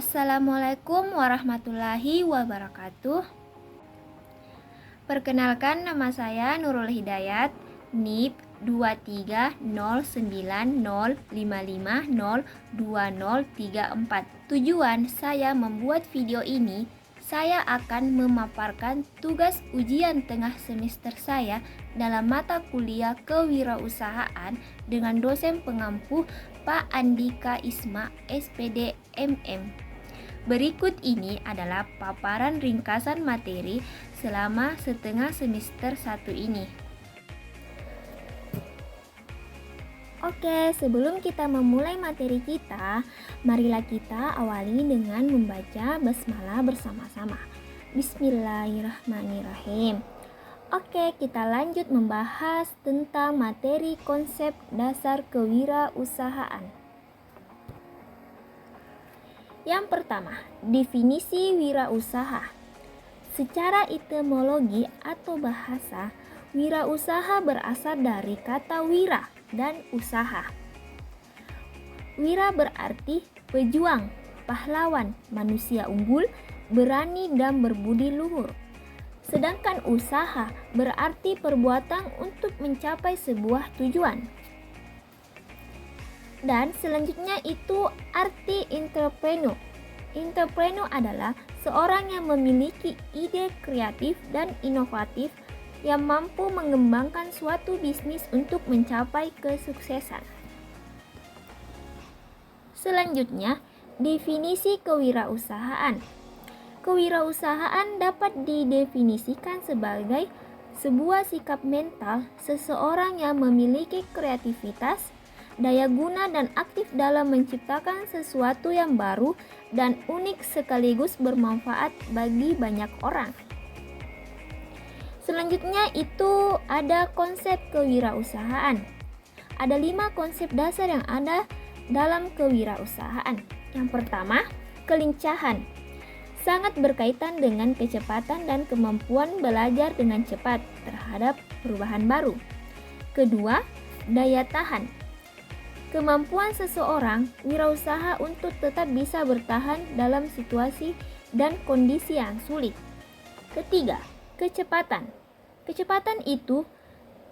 Assalamualaikum warahmatullahi wabarakatuh. Perkenalkan, nama saya Nurul Hidayat, NIP 2305055020034. Tujuan saya membuat video ini, saya akan memaparkan tugas ujian tengah semester saya dalam mata kuliah kewirausahaan dengan dosen pengampu Pak Andika Isma, SPD MM. Berikut ini adalah paparan ringkasan materi selama setengah semester 1 ini. Oke, sebelum kita memulai materi kita, marilah kita awali dengan membaca basmalah bersama-sama. Bismillahirrahmanirrahim. Oke, kita lanjut membahas tentang materi konsep dasar kewirausahaan. Yang pertama, definisi wirausaha. Secara etimologi atau bahasa, wirausaha berasal dari kata wira dan usaha. Wira berarti pejuang, pahlawan, manusia unggul, berani dan berbudi luhur. Sedangkan usaha berarti perbuatan untuk mencapai sebuah tujuan. Dan selanjutnya itu arti entrepreneur. Entrepreneur adalah seorang yang memiliki ide kreatif dan inovatif yang mampu mengembangkan suatu bisnis untuk mencapai kesuksesan. Selanjutnya, definisi kewirausahaan. Kewirausahaan dapat didefinisikan sebagai sebuah sikap mental seseorang yang memiliki kreativitas, daya guna dan aktif dalam menciptakan sesuatu yang baru dan unik sekaligus bermanfaat bagi banyak orang. Selanjutnya itu ada konsep kewirausahaan. Ada 5 konsep dasar yang ada dalam kewirausahaan. Yang pertama, kelincahan. Sangat berkaitan dengan kecepatan dan kemampuan belajar dengan cepat terhadap perubahan baru. Kedua, daya tahan. Kemampuan seseorang wirausaha untuk tetap bisa bertahan dalam situasi dan kondisi yang sulit. Ketiga, kecepatan. Kecepatan itu,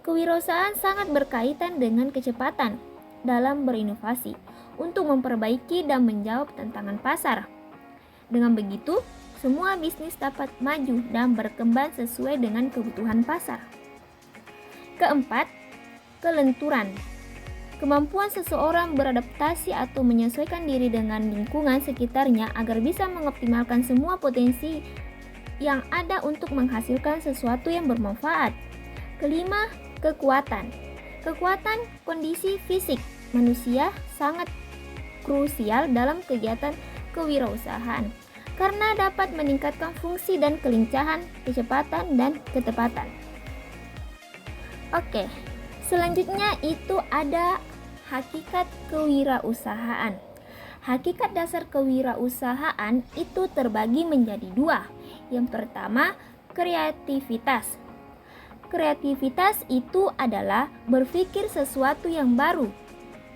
kewirausahaan sangat berkaitan dengan kecepatan dalam berinovasi untuk memperbaiki dan menjawab tantangan pasar. Dengan begitu, semua bisnis dapat maju dan berkembang sesuai dengan kebutuhan pasar. Keempat, kelenturan. Kemampuan seseorang beradaptasi atau menyesuaikan diri dengan lingkungan sekitarnya agar bisa mengoptimalkan semua potensi yang ada untuk menghasilkan sesuatu yang bermanfaat. Kelima, kekuatan. Kekuatan kondisi fisik manusia sangat krusial dalam kegiatan kewirausahaan karena dapat meningkatkan fungsi dan kelincahan, kecepatan, dan ketepatan. Oke, selanjutnya itu ada hakikat kewirausahaan. Hakikat dasar kewirausahaan itu terbagi menjadi 2. Yang pertama, kreativitas. Kreativitas itu adalah berpikir sesuatu yang baru.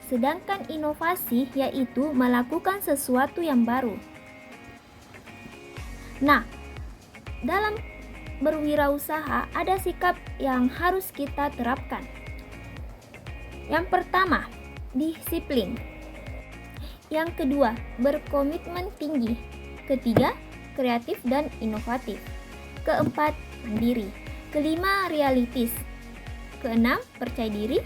Sedangkan inovasi yaitu melakukan sesuatu yang baru. Nah, dalam berwirausaha ada sikap yang harus kita terapkan. Yang pertama, disiplin. Yang kedua, berkomitmen tinggi. Ketiga, kreatif dan inovatif. Keempat, mandiri. Kelima, realistis. Keenam, percaya diri.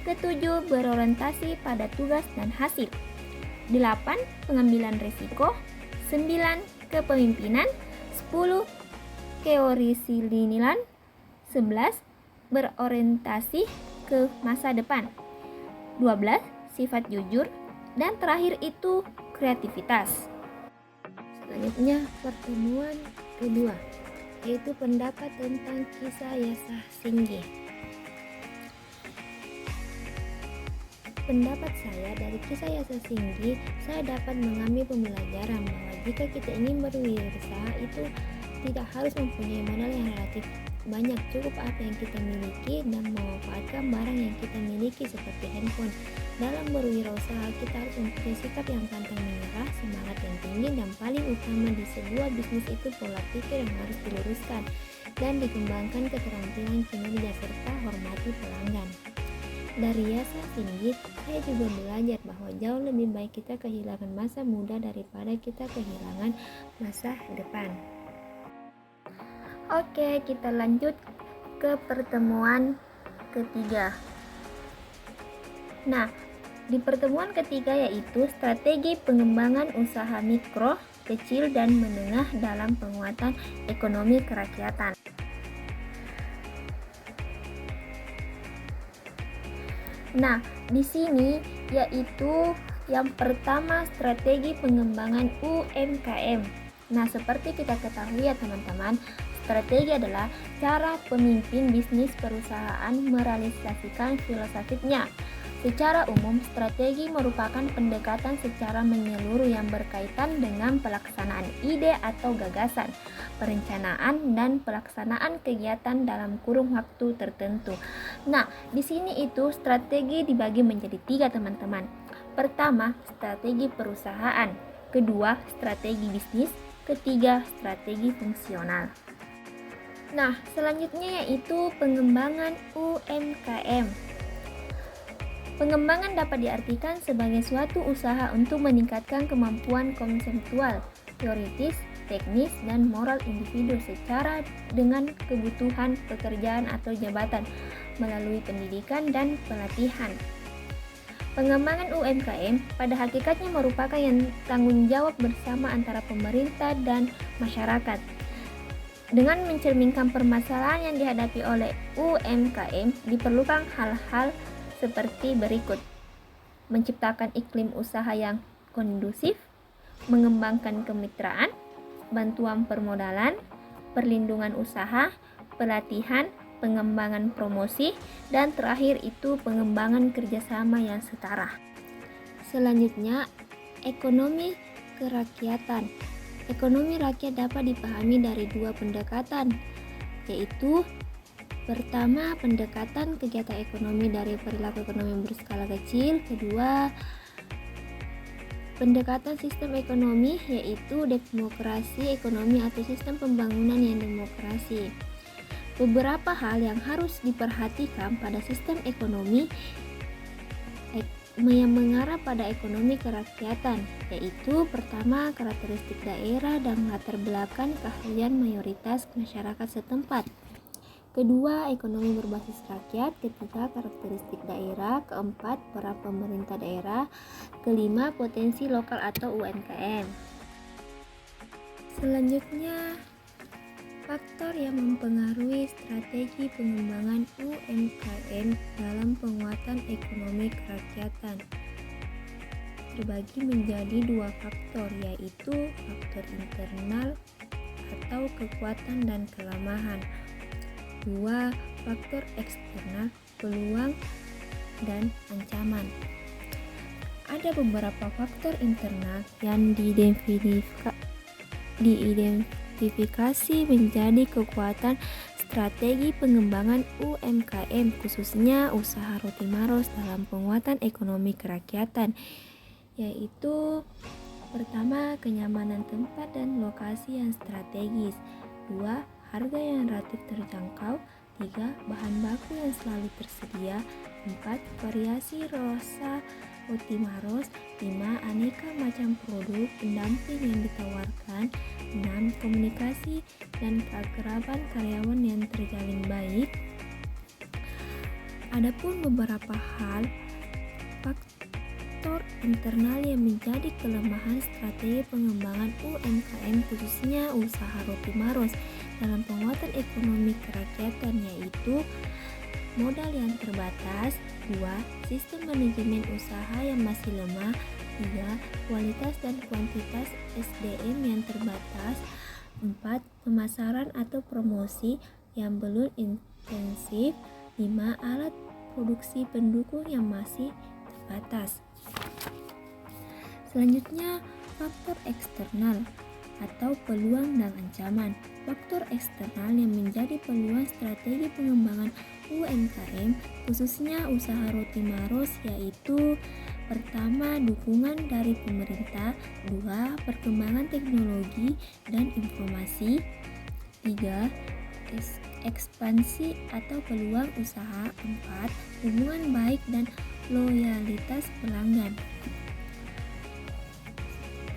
Ketujuh, berorientasi pada tugas dan hasil. 8, pengambilan risiko. 9, kepemimpinan. 10, keorisinilian. 11, berorientasi ke masa depan. 12, sifat jujur. Dan terakhir itu kreativitas. Selanjutnya pertemuan kedua, yaitu pendapat tentang kisah Yasa Singgi. Pendapat saya dari kisah Yasa Singgi, saya dapat mengambil pembelajaran bahwa jika kita ingin berwirausaha itu tidak harus mempunyai modal yang relatif banyak, cukup apa yang kita miliki dan memanfaatkan barang yang kita miliki seperti handphone. Dalam berwirausaha, kita harus mempunyai sikap yang pantang menyerah, semangat yang tinggi, dan paling utama di sebuah bisnis itu pola pikir yang harus diluruskan dan dikembangkan keterampilan kinerja serta hormati pelanggan. Dari Yasa Singgit, saya juga belajar bahwa jauh lebih baik kita kehilangan masa muda daripada kita kehilangan masa depan. Oke, kita lanjut ke pertemuan ketiga. Nah, di pertemuan ketiga yaitu strategi pengembangan usaha mikro, kecil, dan menengah dalam penguatan ekonomi kerakyatan. Nah, di sini yaitu yang pertama strategi pengembangan UMKM. Nah, seperti kita ketahui ya teman-teman, strategi adalah cara pemimpin bisnis perusahaan merealisasikan filosofinya. Secara umum, strategi merupakan pendekatan secara menyeluruh yang berkaitan dengan pelaksanaan ide atau gagasan, perencanaan, dan pelaksanaan kegiatan dalam kurun waktu tertentu. Nah, di sini itu strategi dibagi menjadi 3 teman-teman. Pertama, strategi perusahaan. Kedua, strategi bisnis. Ketiga, strategi fungsional. Nah, selanjutnya yaitu pengembangan UMKM. Pengembangan dapat diartikan sebagai suatu usaha untuk meningkatkan kemampuan konseptual, teoritis, teknis, dan moral individu secara dengan kebutuhan pekerjaan atau jabatan melalui pendidikan dan pelatihan. Pengembangan UMKM pada hakikatnya merupakan yang tanggung jawab bersama antara pemerintah dan masyarakat. Dengan mencerminkan permasalahan yang dihadapi oleh UMKM, diperlukan hal-hal seperti berikut: menciptakan iklim usaha yang kondusif, mengembangkan kemitraan, bantuan permodalan, perlindungan usaha, pelatihan, pengembangan promosi, dan terakhir itu pengembangan kerjasama yang setara. Selanjutnya, ekonomi kerakyatan. Ekonomi rakyat dapat dipahami dari 2 pendekatan, yaitu pertama, pendekatan kegiatan ekonomi dari perilaku ekonomi yang berskala kecil. Kedua, pendekatan sistem ekonomi, yaitu demokrasi ekonomi atau sistem pembangunan yang demokrasi. Beberapa hal yang harus diperhatikan pada sistem ekonomi yang mengarah pada ekonomi kerakyatan, yaitu pertama, karakteristik daerah dan latar belakang keahlian mayoritas masyarakat setempat. Kedua, ekonomi berbasis rakyat. Ketiga, karakteristik daerah. Keempat, peran pemerintah daerah. Kelima, potensi lokal atau UMKM. Selanjutnya, faktor yang mempengaruhi strategi pengembangan UMKM dalam penguatan ekonomi kerakyatan terbagi menjadi 2 faktor, yaitu faktor internal atau kekuatan dan kelemahan. 2. Faktor eksternal, peluang dan ancaman. Ada beberapa faktor internal yang diidentifikasi menjadi kekuatan strategi pengembangan UMKM, khususnya usaha roti maros dalam penguatan ekonomi kerakyatan, yaitu pertama, kenyamanan tempat dan lokasi yang strategis. 2. Harga yang relatif terjangkau. 3. Bahan baku yang selalu tersedia. 4. Variasi rasa roti maros. 5. Aneka macam produk pendamping yang ditawarkan. 6. Komunikasi dan keakraban karyawan yang terjalin baik. Adapun beberapa hal faktor internal yang menjadi kelemahan strategi pengembangan UMKM, khususnya usaha roti maros dalam penguatan ekonomi kerakyatan, yaitu modal yang terbatas. 2. Sistem manajemen usaha yang masih lemah. 3. Kualitas dan kuantitas SDM yang terbatas. 4. Pemasaran atau promosi yang belum intensif. 5. Alat produksi pendukung yang masih terbatas. Selanjutnya, faktor eksternal. atau peluang dan ancaman. Faktor eksternal yang menjadi peluang strategi pengembangan UMKM khususnya usaha roti Maros yaitu pertama, dukungan dari pemerintah. Dua, perkembangan teknologi dan informasi. Tiga, ekspansi atau peluang usaha. Empat, hubungan baik dan loyalitas pelanggan.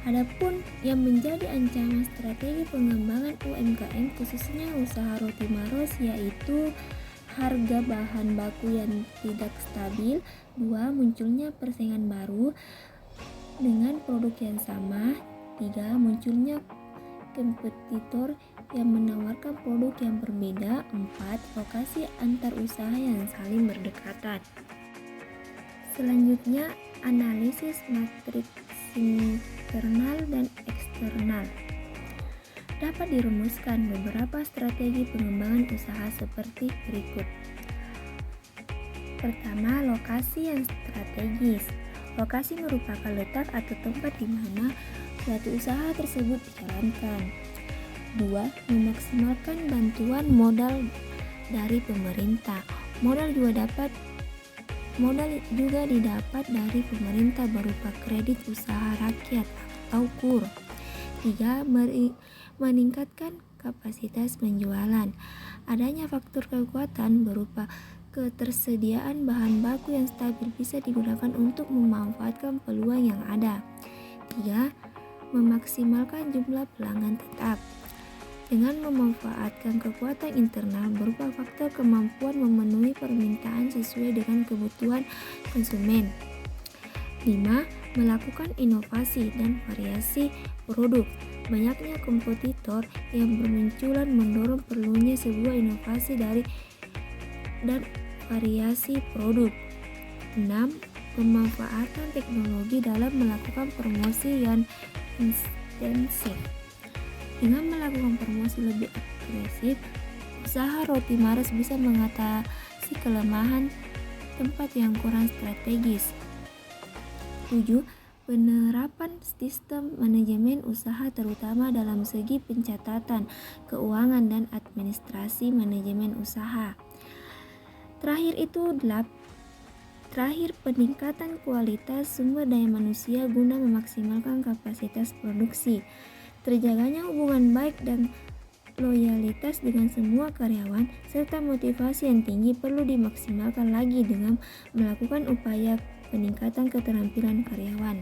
Adapun yang menjadi ancaman strategi pengembangan UMKM khususnya usaha roti Maros yaitu harga bahan baku yang tidak stabil. Dua, munculnya persaingan baru dengan produk yang sama. Tiga, munculnya kompetitor yang menawarkan produk yang berbeda. Empat, lokasi antar usaha yang saling berdekatan. Selanjutnya, analisis matriks internal dan eksternal. Dapat dirumuskan beberapa strategi pengembangan usaha seperti berikut. Pertama, lokasi yang strategis. Lokasi merupakan letak atau tempat di mana suatu usaha tersebut dijalankan. Dua, memaksimalkan bantuan modal dari pemerintah. Modal juga didapat dari pemerintah berupa kredit usaha rakyat atau KUR. Tiga, meningkatkan kapasitas penjualan. Adanya faktor kekuatan berupa ketersediaan bahan baku yang stabil bisa digunakan untuk memanfaatkan peluang yang ada. Tiga, memaksimalkan jumlah pelanggan tetap. Dengan memanfaatkan kekuatan internal berupa faktor kemampuan memenuhi permintaan sesuai dengan kebutuhan konsumen. 5. Melakukan inovasi dan variasi produk. Banyaknya kompetitor yang bermunculan mendorong perlunya sebuah inovasi dan variasi produk. 6. Pemanfaatan teknologi dalam melakukan promosi yang intensif. Dengan melakukan promosi lebih agresif, usaha roti Maros bisa mengatasi kelemahan tempat yang kurang strategis. 7. Penerapan sistem manajemen usaha terutama dalam segi pencatatan, keuangan, dan administrasi manajemen usaha. Terakhir, peningkatan kualitas sumber daya manusia guna memaksimalkan kapasitas produksi. Terjaganya hubungan baik dan loyalitas dengan semua karyawan serta motivasi yang tinggi perlu dimaksimalkan lagi dengan melakukan upaya peningkatan keterampilan karyawan.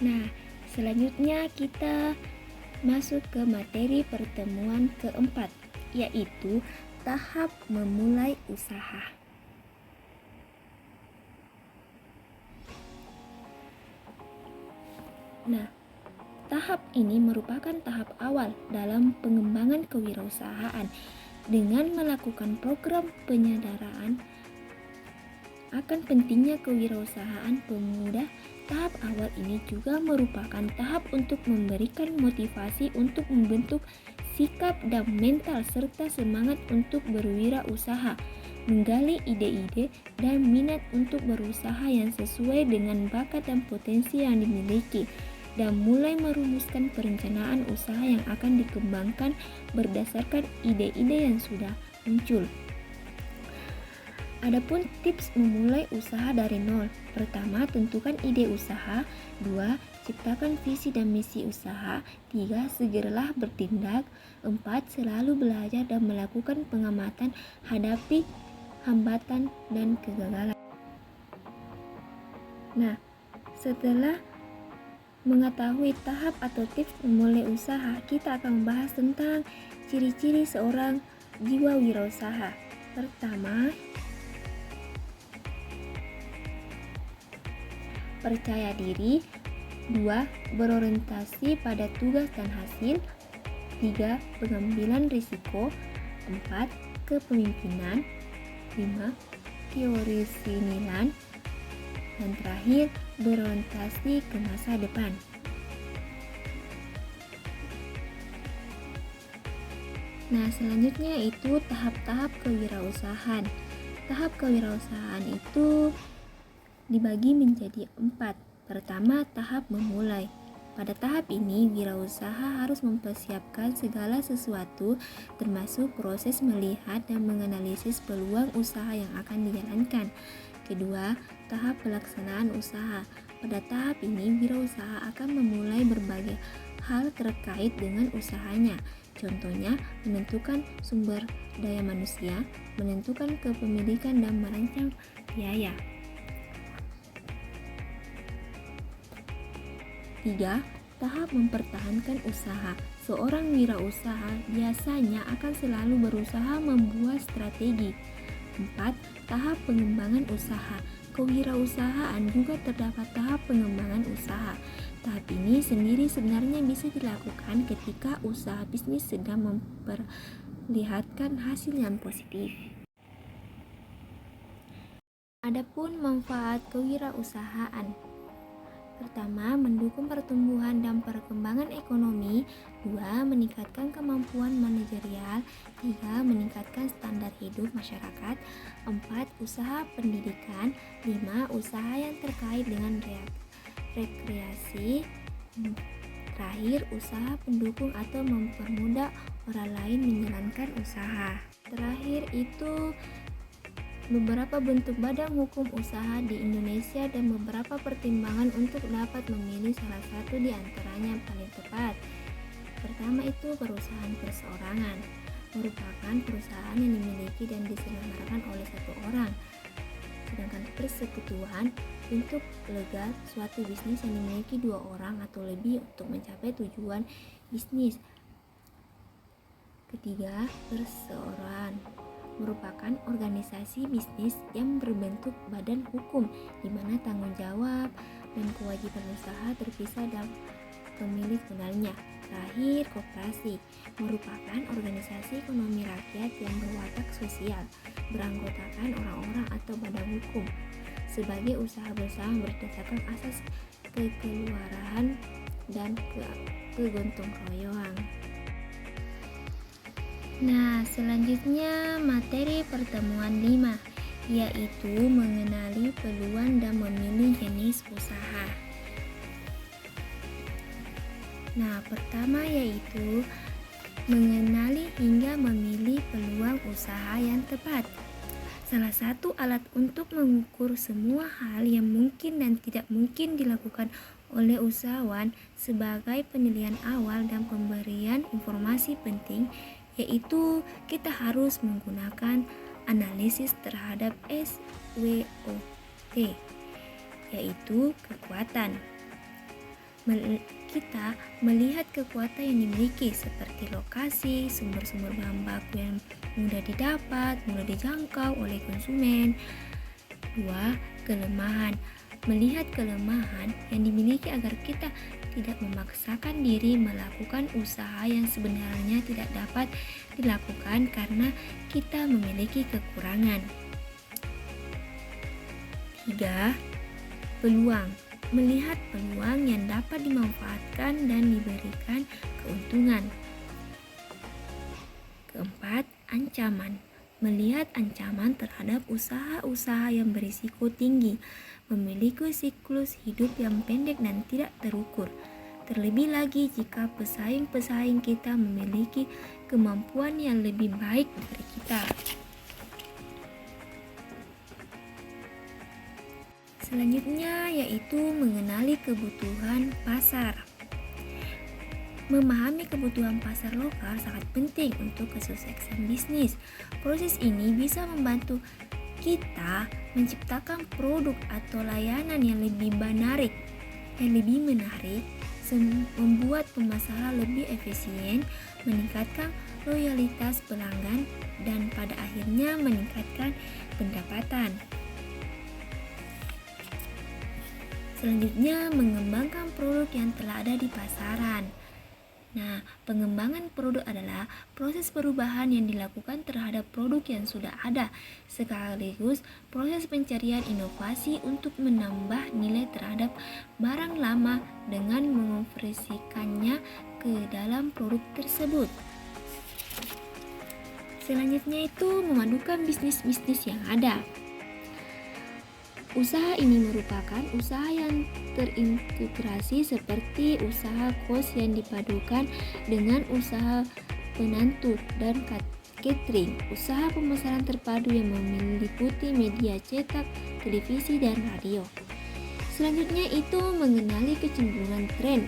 Nah, selanjutnya kita masuk ke materi pertemuan keempat, yaitu tahap memulai usaha. Nah, tahap ini merupakan tahap awal dalam pengembangan kewirausahaan. Dengan melakukan program penyadaran akan pentingnya kewirausahaan pemuda, tahap awal ini juga merupakan tahap untuk memberikan motivasi untuk membentuk sikap dan mental serta semangat untuk berwirausaha, menggali ide-ide dan minat untuk berusaha yang sesuai dengan bakat dan potensi yang dimiliki, dan mulai merumuskan perencanaan usaha yang akan dikembangkan berdasarkan ide-ide yang sudah muncul. Adapun tips memulai usaha dari nol. Pertama, tentukan ide usaha. 2. Ciptakan visi dan misi usaha. 3. Segeralah bertindak. 4. Selalu belajar dan melakukan pengamatan, hadapi hambatan dan kegagalan. Nah, setelah mengetahui tahap atau tips memulai usaha, kita akan membahas tentang ciri-ciri seorang jiwa wirausaha. Pertama, percaya diri. 2. Berorientasi pada tugas dan hasil. 3. Pengambilan risiko. 4. Kepemimpinan. 5. Keorisinilan. Dan terakhir, berorientasi ke masa depan. Nah, selanjutnya itu tahap-tahap kewirausahaan. Tahap kewirausahaan itu dibagi menjadi 4. Pertama, tahap memulai. Pada tahap ini, wirausaha harus mempersiapkan segala sesuatu, termasuk proses melihat dan menganalisis peluang usaha yang akan dijalankan. Kedua, tahap pelaksanaan usaha. Pada tahap ini, wirausaha akan memulai berbagai hal terkait dengan usahanya. Contohnya, menentukan sumber daya manusia, menentukan kepemilikan, dan merancang biaya. 3. Tahap mempertahankan usaha. Seorang wirausaha biasanya akan selalu berusaha membuat strategi. 4. Tahap pengembangan usaha. Kewirausahaan juga terdapat tahap pengembangan usaha. Tahap ini sendiri sebenarnya bisa dilakukan ketika usaha bisnis sedang memperlihatkan hasil yang positif. Adapun manfaat kewirausahaan. Pertama, mendukung pertumbuhan dan perkembangan ekonomi. 2. Meningkatkan kemampuan manajerial. 3. Meningkatkan standar hidup masyarakat. 4. Usaha pendidikan. 5. Usaha yang terkait dengan rekreasi. Terakhir, usaha pendukung atau mempermudah orang lain menjalankan usaha. Terakhir itu beberapa bentuk badan hukum usaha di Indonesia dan beberapa pertimbangan untuk dapat memilih salah satu di antaranya yang paling tepat. Pertama itu perusahaan perseorangan, merupakan perusahaan yang dimiliki dan diselenggarakan oleh satu orang. Sedangkan persekutuan, bentuk legal suatu bisnis yang dimiliki 2 orang atau lebih untuk mencapai tujuan bisnis. Ketiga, perseorangan merupakan organisasi bisnis yang berbentuk badan hukum di mana tanggung jawab dan kewajiban usaha terpisah dan pemilik modalnya. Terakhir, koperasi merupakan organisasi ekonomi rakyat yang berwatak sosial, beranggotakan orang-orang atau badan hukum sebagai usaha bersama berdasarkan asas kekeluargaan dan kegotong royongan. Nah, selanjutnya materi pertemuan 5, yaitu mengenali peluang dan memilih jenis usaha. Nah, pertama yaitu mengenali hingga memilih peluang usaha yang tepat. Salah satu alat untuk mengukur semua hal yang mungkin dan tidak mungkin dilakukan oleh usahawan sebagai penilaian awal dan pemberian informasi penting, yaitu kita harus menggunakan analisis terhadap SWOT, yaitu kekuatan. Kita melihat kekuatan yang dimiliki seperti lokasi, sumber-sumber bahan baku yang mudah didapat, mudah dijangkau oleh konsumen. 2. Kelemahan. Melihat kelemahan yang dimiliki agar kita tidak memaksakan diri melakukan usaha yang sebenarnya tidak dapat dilakukan karena kita memiliki kekurangan. 3. Peluang. Melihat peluang yang dapat dimanfaatkan dan diberikan keuntungan. 4. Ancaman. Melihat ancaman terhadap usaha-usaha yang berisiko tinggi, memiliki siklus hidup yang pendek dan tidak terukur. Terlebih lagi jika pesaing-pesaing kita memiliki kemampuan yang lebih baik dari kita. Selanjutnya yaitu mengenali kebutuhan pasar. Memahami kebutuhan pasar lokal sangat penting untuk kesuksesan bisnis. Proses ini bisa membantu kita menciptakan produk atau layanan yang lebih menarik, membuat pemasaran lebih efisien, meningkatkan loyalitas pelanggan, dan pada akhirnya meningkatkan pendapatan. Selanjutnya, mengembangkan produk yang telah ada di pasaran. Nah, pengembangan produk adalah proses perubahan yang dilakukan terhadap produk yang sudah ada, sekaligus proses pencarian inovasi untuk menambah nilai terhadap barang lama dengan mengonversikannya ke dalam produk tersebut. Selanjutnya itu memadukan bisnis-bisnis yang ada. Usaha ini merupakan usaha yang terintegrasi seperti usaha kos yang dipadukan dengan usaha penantu dan catering, usaha pemesanan terpadu yang meliputi media cetak, televisi, dan radio. Selanjutnya itu mengenali kecenderungan tren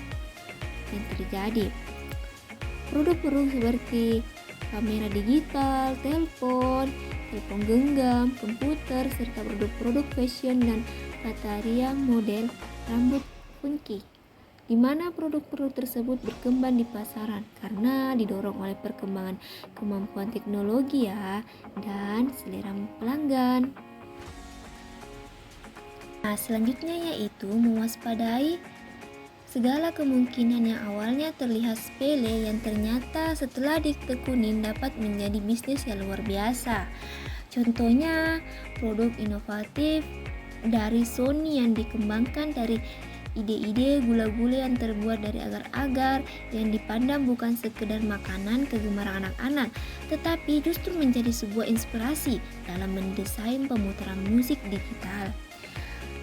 yang terjadi. Produk-produk seperti kamera digital, telepon genggam, komputer, serta produk-produk fashion dan tata model rambut funky, di mana produk-produk tersebut berkembang di pasaran karena didorong oleh perkembangan kemampuan teknologi dan selera pelanggan. Nah, selanjutnya yaitu mewaspadai segala kemungkinan yang awalnya terlihat sepele yang ternyata setelah ditekunin dapat menjadi bisnis yang luar biasa. Contohnya, produk inovatif dari Sony yang dikembangkan dari ide-ide gula-gula yang terbuat dari agar-agar yang dipandang bukan sekedar makanan kegemaran anak-anak, tetapi justru menjadi sebuah inspirasi dalam mendesain pemutaran musik digital.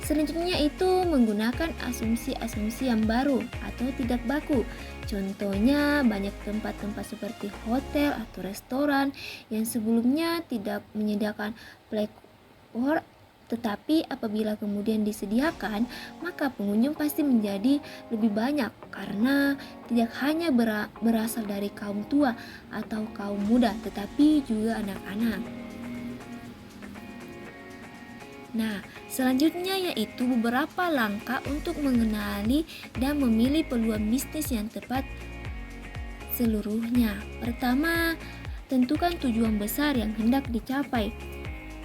Selanjutnya itu menggunakan asumsi-asumsi yang baru atau tidak baku. Contohnya banyak tempat-tempat seperti hotel atau restoran yang sebelumnya tidak menyediakan platform, tetapi apabila kemudian disediakan, maka pengunjung pasti menjadi lebih banyak karena tidak hanya berasal dari kaum tua atau kaum muda, tetapi juga anak-anak. Nah, selanjutnya yaitu beberapa langkah untuk mengenali dan memilih peluang bisnis yang tepat seluruhnya. Pertama, tentukan tujuan besar yang hendak dicapai.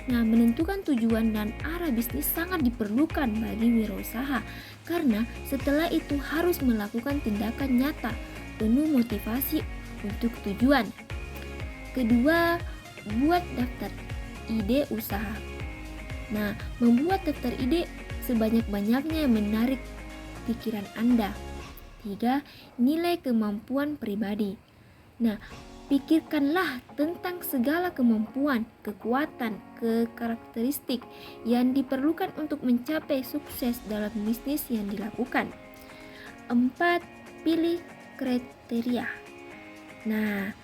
Nah, menentukan tujuan dan arah bisnis sangat diperlukan bagi wirausaha karena setelah itu harus melakukan tindakan nyata penuh motivasi untuk tujuan. Kedua, buat daftar ide usaha. Nah, membuat daftar ide sebanyak-banyaknya yang menarik pikiran Anda. 3. Nilai kemampuan pribadi. Nah, pikirkanlah tentang segala kemampuan, kekuatan, karakteristik yang diperlukan untuk mencapai sukses dalam bisnis yang dilakukan. 4. Pilih kriteria. Nah,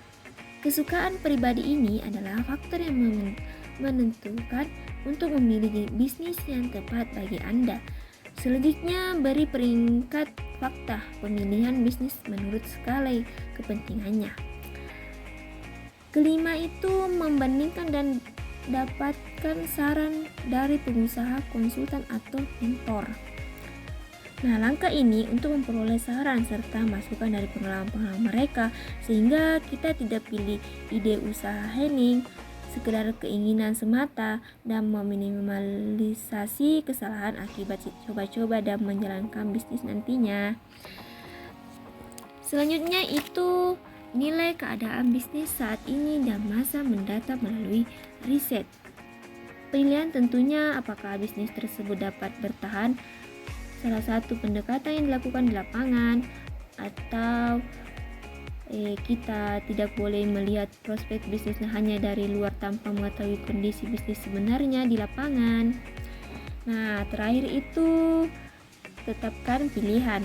kesukaan pribadi ini adalah faktor yang menentukan untuk memilih bisnis yang tepat bagi Anda. Selanjutnya, beri peringkat fakta pemilihan bisnis menurut skala kepentingannya. Kelima itu membandingkan dan dapatkan saran dari pengusaha, konsultan, atau mentor. Nah, langkah ini untuk memperoleh saran serta masukan dari pengalaman mereka sehingga kita tidak pilih ide usaha hening sekedar keinginan semata dan meminimalisasi kesalahan akibat coba-coba dan menjalankan bisnis nantinya. Selanjutnya itu nilai keadaan bisnis saat ini dan masa mendatang melalui riset. Penilaian tentunya apakah bisnis tersebut dapat bertahan. Salah satu pendekatan yang dilakukan di lapangan atau kita tidak boleh melihat prospek bisnisnya hanya dari luar tanpa mengetahui kondisi bisnis sebenarnya di lapangan. Nah, terakhir itu tetapkan pilihan.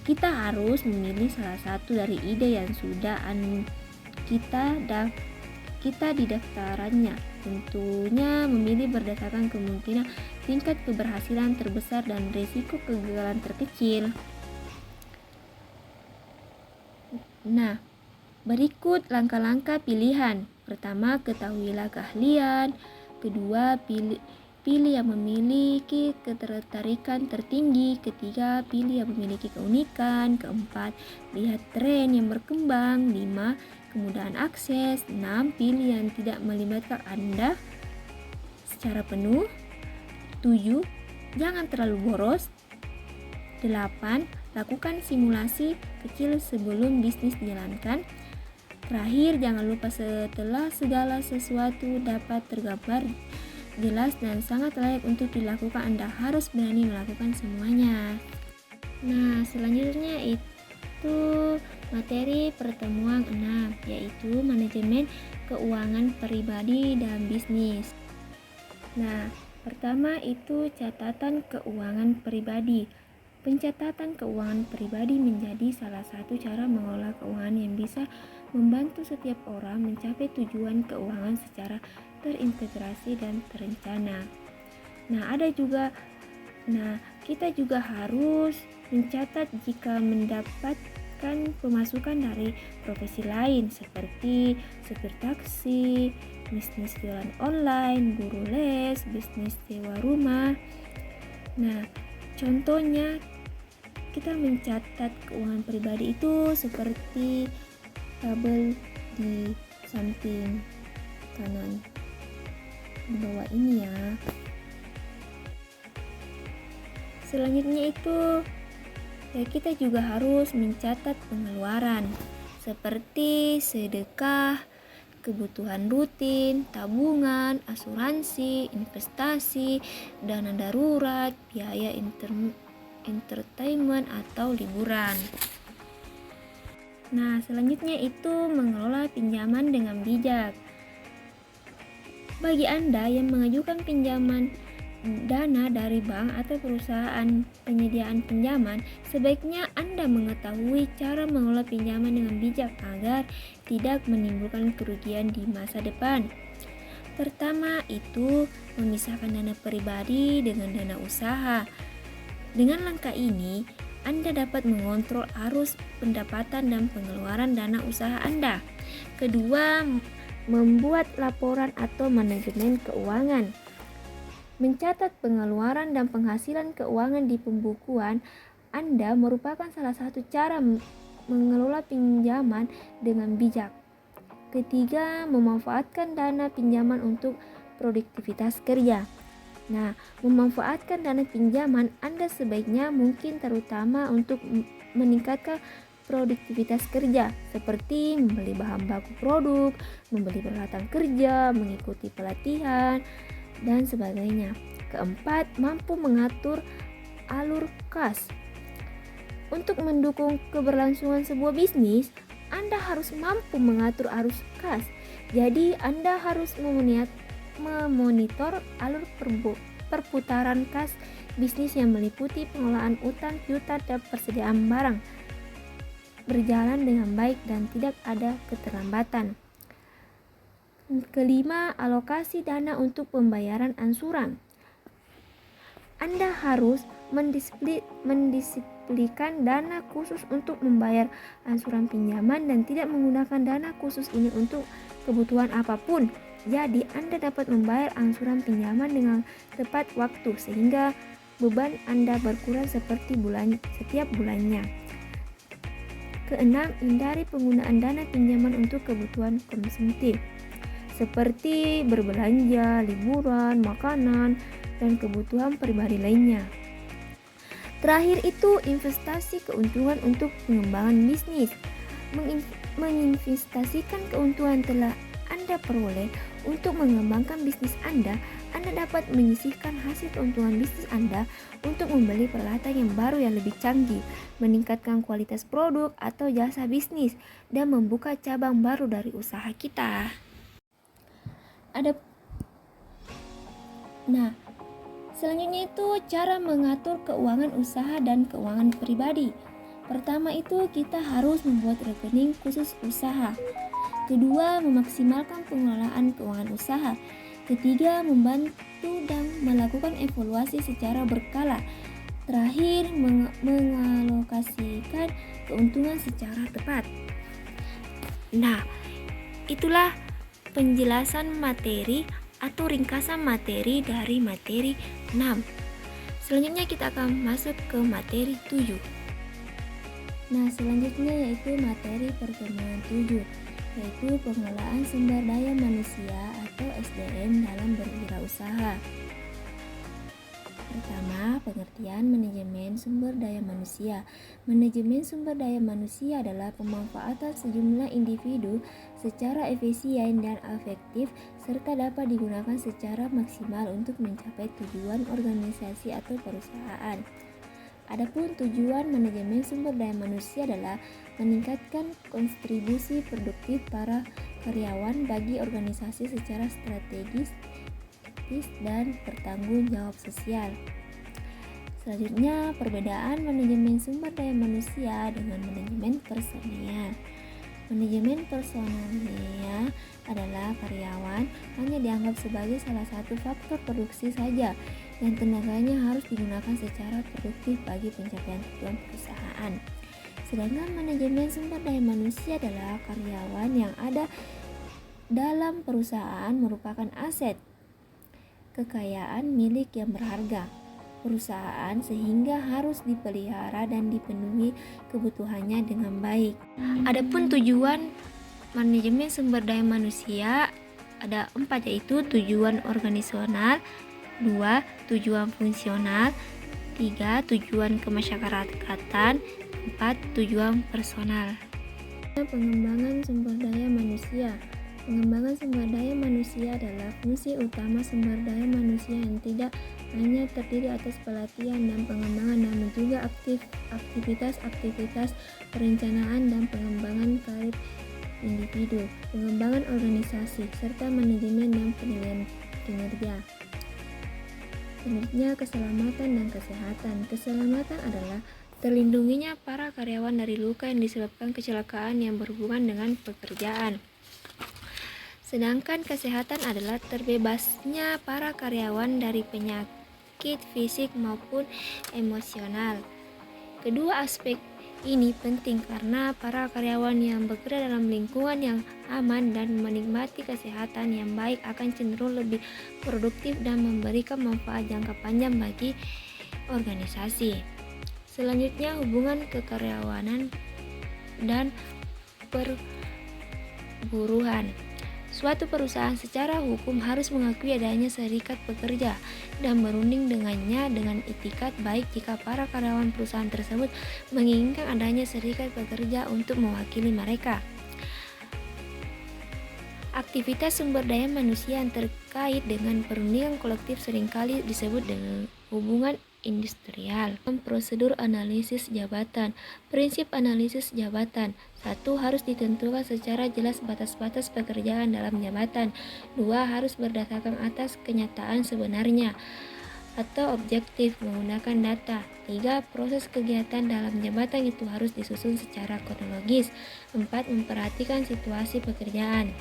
Kita harus memilih salah satu dari ide yang sudah kita di daftarannya. Tentunya memilih berdasarkan kemungkinan tingkat keberhasilan terbesar dan risiko kegagalan terkecil. Nah, berikut langkah-langkah pilihan. Pertama, ketahuilah keahlian. Kedua, pilih yang memiliki ketertarikan tertinggi. Ketiga, pilih yang memiliki keunikan. Keempat, lihat tren yang berkembang. 5. Kemudahan akses. 6. Pilih yang tidak melibatkan Anda secara penuh. 7. Jangan terlalu boros. 8. Lakukan simulasi kecil sebelum bisnis dijalankan. Terakhir, jangan lupa setelah segala sesuatu dapat tergambar jelas dan sangat layak untuk dilakukan, Anda harus berani melakukan semuanya. Nah, selanjutnya itu Materi pertemuan 6 yaitu manajemen keuangan pribadi dan bisnis. Nah, pertama itu catatan keuangan pribadi. Pencatatan keuangan pribadi menjadi salah satu cara mengelola keuangan yang bisa membantu setiap orang mencapai tujuan keuangan secara terintegrasi dan terencana. Kita juga harus mencatat jika mendapatkan pemasukan dari profesi lain seperti supir taksi, bisnis jualan online, guru les, bisnis sewa rumah. Nah, contohnya kita mencatat keuangan pribadi itu seperti tabel di samping kanan di bawah ini ya. Selanjutnya itu kita juga harus mencatat pengeluaran seperti sedekah, kebutuhan rutin, tabungan, asuransi, investasi, dana darurat, biaya entertainment atau liburan. Nah, selanjutnya itu mengelola pinjaman dengan bijak. Bagi Anda yang mengajukan pinjaman dana dari bank atau perusahaan penyediaan pinjaman, sebaiknya Anda mengetahui cara mengelola pinjaman dengan bijak agar tidak menimbulkan kerugian di masa depan. Pertama itu memisahkan dana pribadi dengan dana usaha. Dengan langkah ini, Anda dapat mengontrol arus pendapatan dan pengeluaran dana usaha Anda. Kedua, membuat laporan atau manajemen keuangan. Mencatat pengeluaran dan penghasilan keuangan di pembukuan Anda merupakan salah satu cara mengelola pinjaman dengan bijak. Ketiga, memanfaatkan dana pinjaman untuk produktivitas kerja. Nah, memanfaatkan dana pinjaman Anda sebaiknya mungkin terutama untuk meningkatkan produktivitas kerja seperti membeli bahan baku produk, membeli peralatan kerja, mengikuti pelatihan, dan sebagainya. Keempat, mampu mengatur alur kas. Untuk mendukung keberlangsungan sebuah bisnis, Anda harus mampu mengatur arus kas. Jadi, Anda harus memonitor alur perputaran kas bisnis yang meliputi pengelolaan utang piutang dan persediaan barang berjalan dengan baik dan tidak ada keterlambatan. Kelima, alokasi dana untuk pembayaran angsuran. Anda harus mendisiplinkan dana khusus untuk membayar angsuran pinjaman dan tidak menggunakan dana khusus ini untuk kebutuhan apapun. Jadi, Anda dapat membayar angsuran pinjaman dengan tepat waktu sehingga beban Anda berkurang setiap bulannya. Keenam, hindari penggunaan dana pinjaman untuk kebutuhan konsumtif seperti berbelanja, liburan, makanan, dan kebutuhan pribadi lainnya. Terakhir itu investasi keuntungan untuk pengembangan bisnis. Menginvestasikan keuntungan telah Anda peroleh untuk mengembangkan bisnis Anda dapat menyisihkan hasil keuntungan bisnis Anda untuk membeli peralatan yang baru yang lebih canggih, meningkatkan kualitas produk atau jasa bisnis, dan membuka cabang baru dari usaha kita. Selanjutnya itu cara mengatur keuangan usaha dan keuangan pribadi. Pertama itu kita harus membuat rekening khusus usaha. Kedua, memaksimalkan pengelolaan keuangan usaha. Ketiga, membantu dan melakukan evaluasi secara berkala. Terakhir, mengalokasikan keuntungan secara tepat. Nah, itulah penjelasan materi atau ringkasan materi dari materi 6. Selanjutnya kita akan masuk ke materi 7. Nah, selanjutnya yaitu materi pertemuan 7, yaitu pengelolaan sumber daya manusia atau SDM dalam berwirausaha. Pertama, pengertian manajemen sumber daya manusia. Manajemen sumber daya manusia adalah pemanfaatan sejumlah individu secara efisien dan efektif serta dapat digunakan secara maksimal untuk mencapai tujuan organisasi atau perusahaan. Adapun tujuan manajemen sumber daya manusia adalah meningkatkan kontribusi produktif para karyawan bagi organisasi secara strategis dan bertanggung jawab sosial. Selanjutnya, perbedaan manajemen sumber daya manusia dengan manajemen personel. Manajemen personalnya adalah karyawan hanya dianggap sebagai salah satu faktor produksi saja dan tenaganya harus digunakan secara produktif bagi pencapaian tujuan perusahaan. Sedangkan manajemen sumber daya manusia adalah karyawan yang ada dalam perusahaan merupakan aset, kekayaan milik yang berharga perusahaan sehingga harus dipelihara dan dipenuhi kebutuhannya dengan baik. Adapun tujuan manajemen sumber daya manusia ada 4, yaitu tujuan organisasional, 2 tujuan fungsional, 3 tujuan kemasyarakatan, 4 tujuan personal. Pengembangan sumber daya manusia. Pengembangan sumber daya manusia adalah fungsi utama sumber daya manusia yang tidak hanya terdiri atas pelatihan dan pengembangan, namun juga aktivitas-aktivitas perencanaan dan pengembangan karir individu, pengembangan organisasi, serta manajemen dan penilaian kinerja. Selanjutnya, keselamatan dan kesehatan. Keselamatan adalah terlindunginya para karyawan dari luka yang disebabkan kecelakaan yang berhubungan dengan pekerjaan. Sedangkan kesehatan adalah terbebasnya para karyawan dari penyakit fisik maupun emosional. Kedua aspek ini penting karena para karyawan yang bekerja dalam lingkungan yang aman dan menikmati kesehatan yang baik akan cenderung lebih produktif dan memberikan manfaat jangka panjang bagi organisasi. Selanjutnya, hubungan kekaryawanan dan perburuhan. Suatu perusahaan secara hukum harus mengakui adanya serikat pekerja dan berunding dengannya dengan itikat baik jika para karyawan perusahaan tersebut menginginkan adanya serikat pekerja untuk mewakili mereka. Aktivitas sumber daya manusia yang terkait dengan perundingan kolektif seringkali disebut dengan hubungan industrial. Prosedur analisis jabatan. Prinsip analisis jabatan. 1. Harus ditentukan secara jelas batas-batas pekerjaan dalam jabatan. 2. Harus berdasarkan atas kenyataan sebenarnya atau objektif menggunakan data. 3. Proses kegiatan dalam jabatan itu harus disusun secara kronologis. 4. Memperhatikan situasi pekerjaan.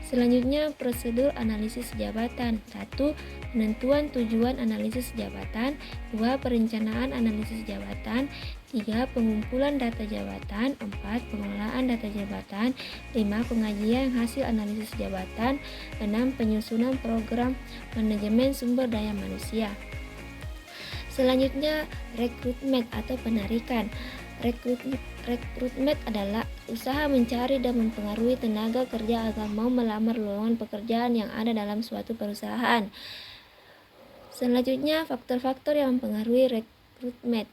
Selanjutnya, prosedur analisis jabatan. 1. Penentuan tujuan analisis jabatan. 2. Perencanaan analisis jabatan. 3. Pengumpulan data jabatan. 4. Pengelolaan data jabatan. 5. Pengajian hasil analisis jabatan. 6. Penyusunan program manajemen sumber daya manusia. Selanjutnya, rekrutmen atau penarikan. Rekrutmen adalah usaha mencari dan mempengaruhi tenaga kerja agar mau melamar lowongan pekerjaan yang ada dalam suatu perusahaan. Selanjutnya, faktor-faktor yang mempengaruhi rekrutmen.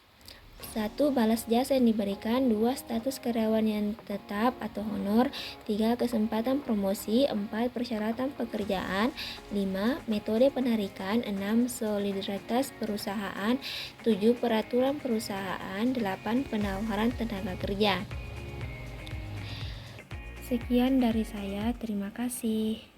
1. Balas jasa yang diberikan. 2. Status karyawan yang tetap atau honor. 3. Kesempatan promosi. 4. Persyaratan pekerjaan. 5. Metode penarikan. 6. Solidaritas perusahaan. 7. Peraturan perusahaan. 8. Penawaran tenaga kerja. Sekian dari saya, terima kasih.